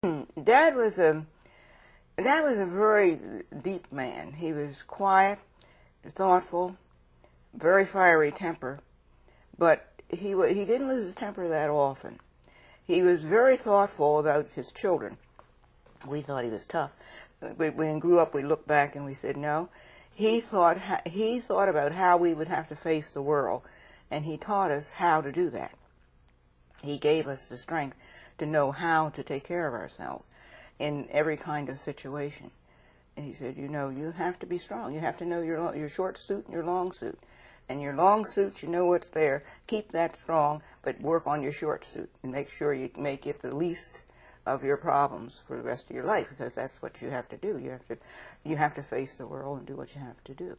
Dad was a very deep man. He was quiet, thoughtful, very fiery temper, but he didn't lose his temper that often. He was very thoughtful about his children. We thought he was tough. When we grew up, we looked back and we said, no. He thought about how we would have to face the world, and he taught us how to do that. He gave us the strength to know how to take care of ourselves in every kind of situation. And he said, you know, you have to be strong. You have to know your short suit and your long suit. And your long suit, you know what's there. Keep that strong, but work on your short suit and make sure you make it the least of your problems for the rest of your life, because that's what you have to do. You have to face the world and do what you have to do.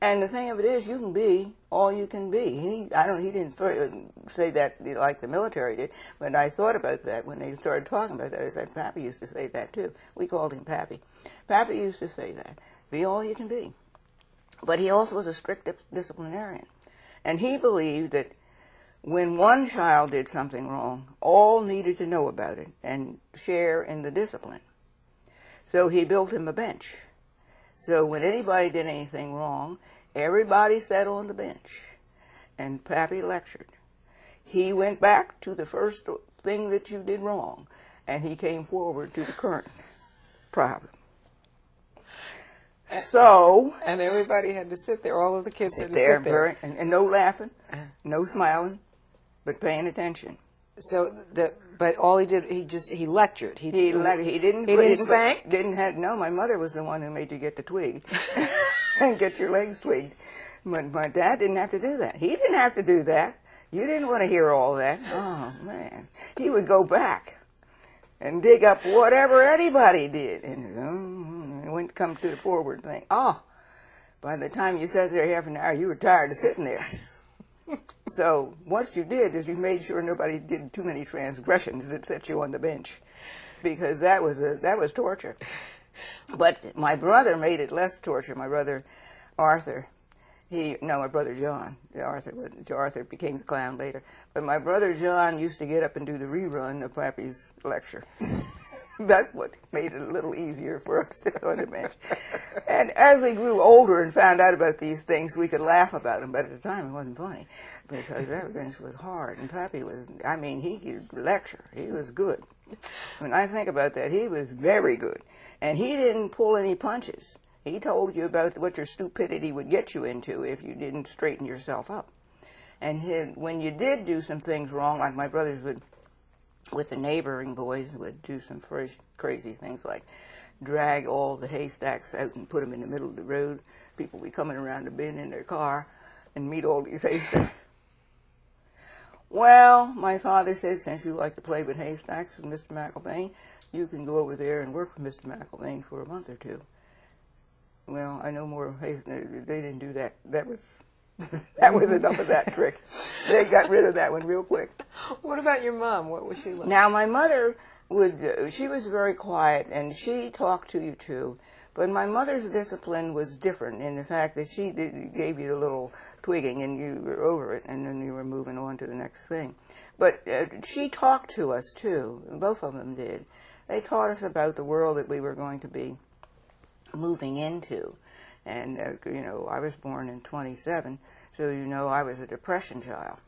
And the thing of it is, you can be all you can be. He didn't say that like the military did, but I thought about that when they started talking about that. I said, Pappy used to say that too. We called him Pappy. Pappy used to say that. Be all you can be. But he also was a strict disciplinarian. And he believed that when one child did something wrong, all needed to know about it and share in the discipline. So he built him a bench. So when anybody did anything wrong, everybody sat on the bench, and Pappy lectured. He went back to the first thing that you did wrong, and he came forward to the current problem. So... And everybody had to sit there, all of the kids had to sit sit there. And no laughing, no smiling, but paying attention. So, but all he did, he lectured. He didn't spank? No, my mother was the one who made you get the twig and get your legs twigged. But my dad didn't have to do that. He didn't have to do that. You didn't want to hear all that. Oh, man. He would go back and dig up whatever anybody did. And went come to the forward thing. Oh, by the time you sat there half an hour, you were tired of sitting there. So what you did is you made sure nobody did too many transgressions that set you on the bench, because that was torture. But my brother made it less torture. My brother Arthur, my brother John. Arthur became the clown later. But my brother John used to get up and do the rerun of Pappy's lecture. That's what made it a little easier for us to sit on the bench. And as we grew older and found out about these things, we could laugh about them. But at the time, it wasn't funny, because that bench was hard. And Pappy he could lecture. He was good. When I think about that, he was very good. And he didn't pull any punches. He told you about what your stupidity would get you into if you didn't straighten yourself up. And when you did do some things wrong, like my brothers would, with the neighboring boys, would do some crazy things like drag all the haystacks out and put them in the middle of the road. People would be coming around the bend in their car and meet all these haystacks. Well, my father said, since you like to play with haystacks with Mr. McElvain, you can go over there and work for Mr. McElvain for a month or two. Well, I know more. They didn't do that. That was enough of that trick. They got rid of that one real quick. What about your mom? What was she like? Now, my mother she was very quiet, and she talked to you too. But my mother's discipline was different in the fact that she gave you a little twigging, and you were over it, and then you were moving on to the next thing. But she talked to us too. Both of them did. They taught us about the world that we were going to be moving into. And, I was born in 27, so I was a Depression child.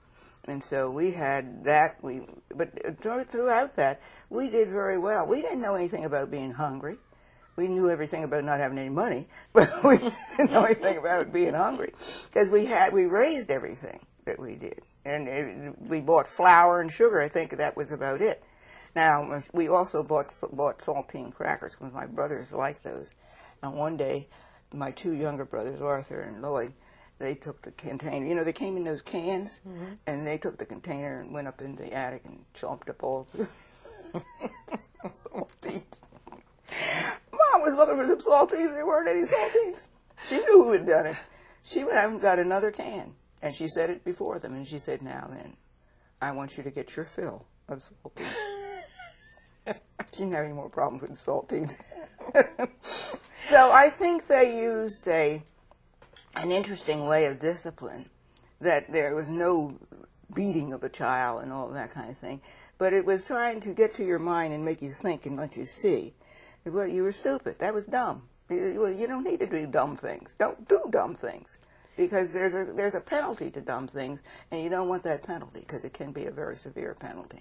And so we had that. But throughout that, we did very well. We didn't know anything about being hungry. We knew everything about not having any money, but we didn't know anything about being hungry, because we raised everything that we did. And we bought flour and sugar. I think that was about it. Now, we also bought saltine crackers, because my brothers liked those. And one day, my two younger brothers, Arthur and Lloyd, they took the container. They came in those cans, and they took the container and went up in the attic and chomped up all the saltines. Mom was looking for some saltines. There weren't any saltines. She knew who had done it. She went out and got another can, and she set it before them, and she said, now then, I want you to get your fill of saltines. She didn't have any more problems with saltines. So I think they used an interesting way of discipline, that there was no beating of a child and all that kind of thing, but it was trying to get to your mind and make you think and let you see. Well, you were stupid. That was dumb. You don't need to do dumb things. Don't do dumb things, because there's a penalty to dumb things, and you don't want that penalty because it can be a very severe penalty.